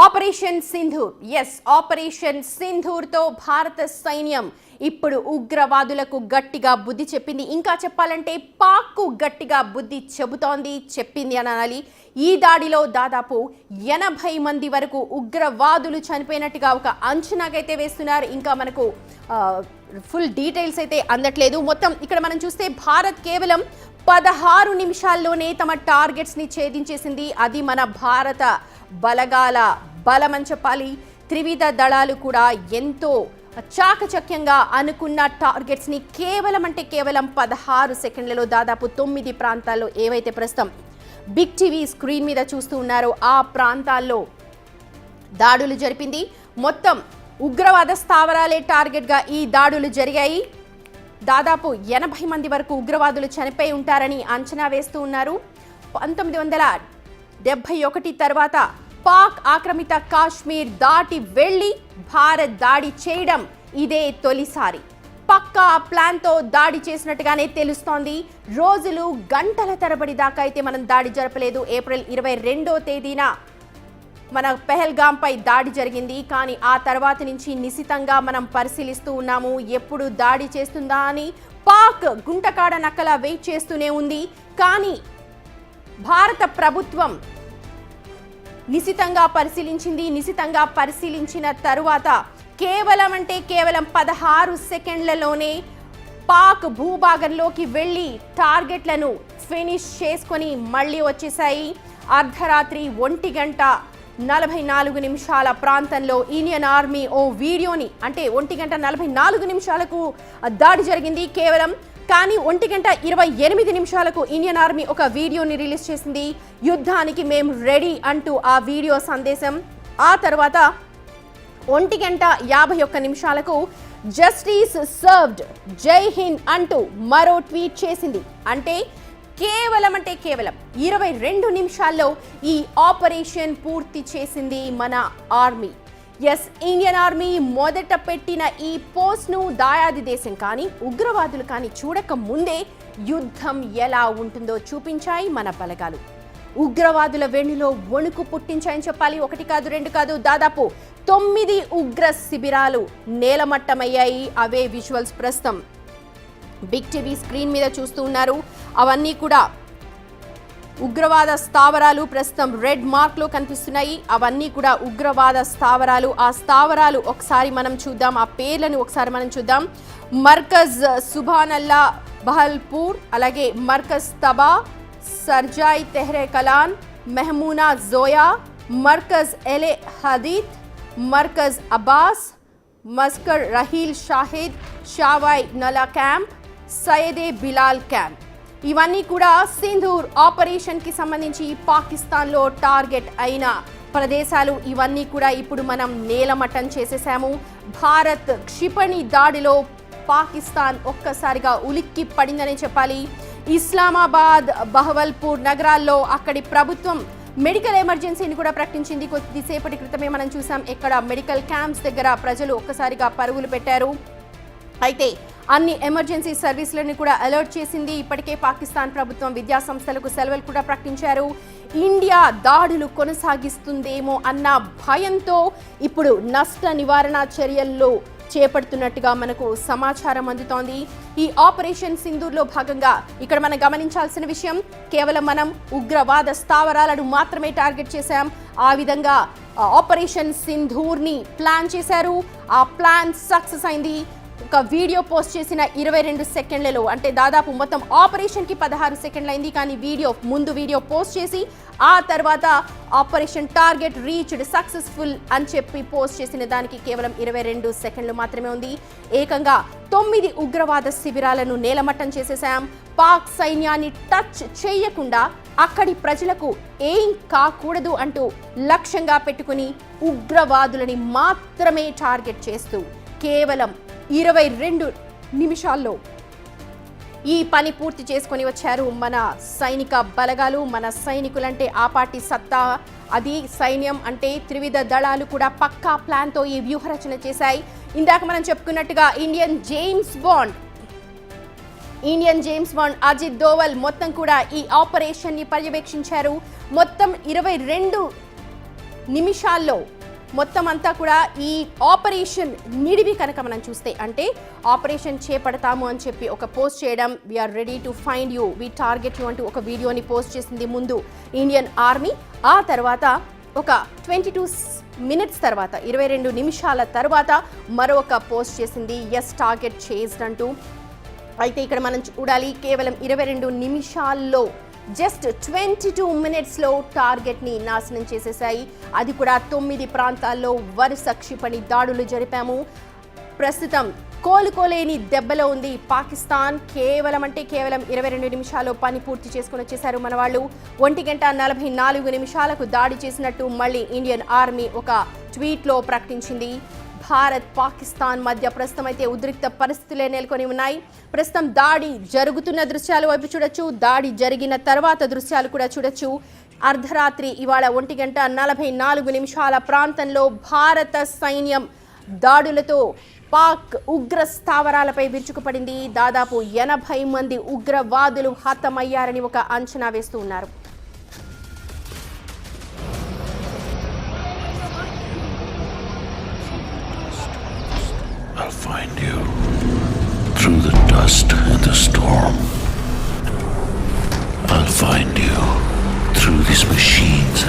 Operation Sindoor operation Sindoor తో భారత సైన్యం ఇప్పుడు ఉగ్రవాదులకు గట్టిగా బుద్ధి చెప్పింది. ఇంకా చెప్పాలంటే పాక్ కు గట్టిగా బుద్ధి చెప్పింది అనాలి. ఈ దాడిలో దాదాపు 80 మంది వరకు ఉగ్రవాదులు చనిపోయినట్టుగా ఒక అంచనాకైతే వేస్తున్నారు. ఇంకా మనకు ఫుల్ డీటెయిల్స్ అయితే అందట్లేదు. మొత్తం ఇక్కడ మనం చూస్తే భారత్ కేవలం 16 నిమిషాల్లోనే తమ టార్గెట్స్ ని ఛేదించేసింది. అది మన భారత బలగాల బలమని చెప్పాలి. త్రివిధ దళాలు కూడా ఎంతో చాకచక్యంగా అనుకున్న టార్గెట్స్ ని కేవలం 16 సెకండ్లలో దాదాపు 9 ప్రాంతాల్లో ఏవైతే ప్రస్తుతం బిగ్ టీవీ స్క్రీన్ మీద చూస్తూ ఉన్నారో ఆ ప్రాంతాల్లో దాడులు జరిపింది. మొత్తం ఉగ్రవాద స్థావరాలే టార్గెట్ గా ఈ దాడులు జరిగాయి. దాదాపు 80 మంది వరకు ఉగ్రవాదులు చనిపోయి ఉంటారని అంచనా వేస్తూ ఉన్నారు. 1971 తర్వాత పాక్ ఆక్రమిత కాశ్మీర్ దాటి వెళ్లి భారత్ దాడి చేయడం ఇదే తొలిసారి. పక్కా ప్లాన్తో దాడి చేసినట్టుగానే తెలుస్తోంది. రోజులు గంటల తరబడి దాకా అయితే మనం దాడి జరపలేదు. ఏప్రిల్ 22వ తేదీన మన పెహల్గాం పై దాడి జరిగింది. కానీ ఆ తర్వాత నుంచి నిశితంగా మనం పరిశీలిస్తూ ఉన్నాము. ఎప్పుడు దాడి చేస్తుందా అని పాక్ గుంటకాడ నక్కల వెయిట్ చేస్తూనే ఉంది. కానీ భారత ప్రభుత్వం నిశితంగా పరిశీలించిన తరువాత కేవలం 16 సెకండ్లలోనే పాక్ భూభాగంలోకి వెళ్లి టార్గెట్లను ఫినిష్ చేసుకొని మళ్ళీ వచ్చేసాయి. అర్ధరాత్రి 1:44 ప్రాంతంలో ఇండియన్ ఆర్మీ ఓ వీడియోని 1:44 దాడి జరిగింది కేవలం. కానీ 1:28 ఇండియన్ ఆర్మీ ఒక వీడియోని రిలీజ్ చేసింది. యుద్ధానికి మేము రెడీ అంటూ ఆ వీడియో సందేశం. ఆ తర్వాత 1:51 జస్టిస్ సర్వ్డ్, జై హింద్ అంటూ మరో ట్వీట్ చేసింది. కేవలం 22 నిమిషాల్లో ఈ ఆపరేషన్ పూర్తి చేసింది మన ఆర్మీ. ఇండియన్ ఆర్మీ మొదట పెట్టిన ఈ పోస్ట్ను దాయాది దేశం కానీ ఉగ్రవాదులు కానీ చూడక ముందే యుద్ధం ఎలా ఉంటుందో చూపించాయి మన బలగాలు. ఉగ్రవాదుల వెన్నులో వణుకు పుట్టించాయని చెప్పాలి. 1 కాదు 2 కాదు, దాదాపు 9 ఉగ్ర శిబిరాలు నేలమట్టమయ్యాయి. అవే విజువల్స్ ప్రస్తుతం బిగ్ టీవీ స్క్రీన్ మీద చూస్తూ ఉన్నారు. అవన్నీ కూడా ఉగ్రవాద స్థావరాలు ప్రస్తుతం రెడ్ మార్క్ లో కనిపిస్తున్నాయి. అవన్నీ కూడా ఉగ్రవాద స్థావరాలు. ఆ స్థావరాలు ఒకసారి మనం చూద్దాం, ఆ పేర్లను ఒకసారి మనం చూద్దాం. మర్కజ్ సుభానల్లా బహల్పూర్, అలాగే మర్కజ్ తబా, సర్జాయ్ తెహ్రే కలాన్, మెహమూనా జోయా, మర్కజ్ ఎలే హదీద్, మర్కజ్ అబ్బాస్, మస్కర్ రహీల్ షాహిద్, షావాయ్ నలా క్యాంప్, సయ్యదే బిలాల్ క్యాంప్. ఇవన్నీ కూడా సింధూర్ ఆపరేషన్ కి సంబంధించి పాకిస్తాన్లో టార్గెట్ అయిన ప్రదేశాలు. ఇవన్నీ కూడా ఇప్పుడు మనం నేలమట్టం చేసేసాము. భారత్ క్షిపణి దాడిలో పాకిస్తాన్ ఒక్కసారిగా ఉలిక్కి పడిందనే చెప్పాలి. ఇస్లామాబాద్, బహవల్పూర్ నగరాల్లో అక్కడి ప్రభుత్వం మెడికల్ ఎమర్జెన్సీని కూడా ప్రకటించింది. కొద్దిసేపటి క్రితమే మనం చూసాం. ఇక్కడ మెడికల్ క్యాంప్స్ దగ్గర ప్రజలు ఒక్కసారిగా పరుగులు పెట్టారు. అయితే అన్ని ఎమర్జెన్సీ సర్వీసులను కూడా అలర్ట్ చేసింది. ఇప్పటికే పాకిస్తాన్ ప్రభుత్వం విద్యా సంస్థలకు సెలవులు కూడా ప్రకటించారు. ఇండియా దాడులు కొనసాగిస్తుందేమో అన్న భయంతో ఇప్పుడు నష్ట నివారణ చర్యల్లో చేపడుతున్నట్టుగా మనకు సమాచారం అందుతోంది. ఈ ఆపరేషన్ సింధూర్లో భాగంగా ఇక్కడ మనం గమనించాల్సిన విషయం, కేవలం మనం ఉగ్రవాద స్థావరాలను మాత్రమే టార్గెట్ చేశాం. ఆ విధంగా ఆపరేషన్ సింధూర్ని ప్లాన్ చేశారు. ఆ ప్లాన్ సక్సెస్ అయింది. ఒక వీడియో పోస్ట్ చేసిన 22 సెకండ్లలో, దాదాపు మొత్తం ఆపరేషన్కి 16 సెకండ్లు అయింది. కానీ వీడియో పోస్ట్ చేసి ఆ తర్వాత ఆపరేషన్ టార్గెట్ రీచ్డ్ సక్సెస్ఫుల్ అని చెప్పి పోస్ట్ చేసిన దానికి కేవలం 22 సెకండ్లు మాత్రమే ఉంది. ఏకంగా 9 ఉగ్రవాద శిబిరాలను నేలమట్టం చేసేసాం. పాక్ సైన్యాన్ని టచ్ చేయకుండా అక్కడి ప్రజలకు ఏం కాకూడదు అంటూ లక్ష్యంగా పెట్టుకుని ఉగ్రవాదులని మాత్రమే టార్గెట్ చేస్తూ కేవలం 22 నిమిషాల్లో ఈ పని పూర్తి చేసుకొని వచ్చారు మన సైనిక బలగాలు. మన సైనికులంటే ఆపాటి సత్తా, అది సైన్యం అంటే త్రివిధ దళాలు కూడా పక్కా ప్లాన్తో ఈ వ్యూహరచన చేశాయి. ఇందాక మనం చెప్పుకున్నట్టుగా Indian James Bond Ajit Doval మొత్తం కూడా ఈ ఆపరేషన్ ని పర్యవేక్షించారు. మొత్తం 22 నిమిషాల్లో మొత్తం అంతా కూడా ఈ ఆపరేషన్ నిడివి కనుక మనం చూస్తే, అంటే ఆపరేషన్ చేపడతాము అని చెప్పి ఒక పోస్ట్ చేయడం, we're ready to find you, we target you అంటూ ఒక వీడియోని పోస్ట్ చేసింది ముందు ఇండియన్ ఆర్మీ. ఆ తర్వాత ఒక 22 మినిట్స్ తర్వాత 22 నిమిషాల తర్వాత మరొక పోస్ట్ చేసింది, ఎస్ టార్గెట్ చేజ్డ్ అంటూ. అయితే ఇక్కడ మనం చూడాలి, కేవలం 22 నిమిషాల్లో జస్ట్ 22 మినిట్స్లో టార్గెట్ని నాశనం చేసేశాయి. అది కూడా 9 ప్రాంతాల్లో వరుస క్షిపణి దాడులు జరిపాము. ప్రస్తుతం కోలుకోలేని దెబ్బలో ఉంది పాకిస్తాన్. కేవలం 22 నిమిషాల్లో పని పూర్తి చేసుకుని వచ్చేశారు మన వాళ్ళు. 1:44 నిమిషాలకు దాడి చేసినట్టు మళ్ళీ ఇండియన్ ఆర్మీ ఒక ట్వీట్లో ప్రకటించింది. భారత్ పాకిస్తాన్ మధ్య ప్రస్తుతం అయితే ఉద్రిక్త పరిస్థితులే నెలకొని ఉన్నాయి. ప్రస్తుతం దాడి జరుగుతున్న దృశ్యాలు వైపు చూడొచ్చు, దాడి జరిగిన తర్వాత దృశ్యాలు కూడా చూడొచ్చు. అర్ధరాత్రి ఇవాళ 1:44 నిమిషాల ప్రాంతంలో భారత సైన్యం దాడులతో పాక్ ఉగ్ర స్థావరాలపై విరుచుకుపడింది. దాదాపు 80 మంది ఉగ్రవాదులు హతమయ్యారని ఒక అంచనా వేస్తూ ఉన్నారు. I'll find you through the dust and the storm. I'll find you through these machines.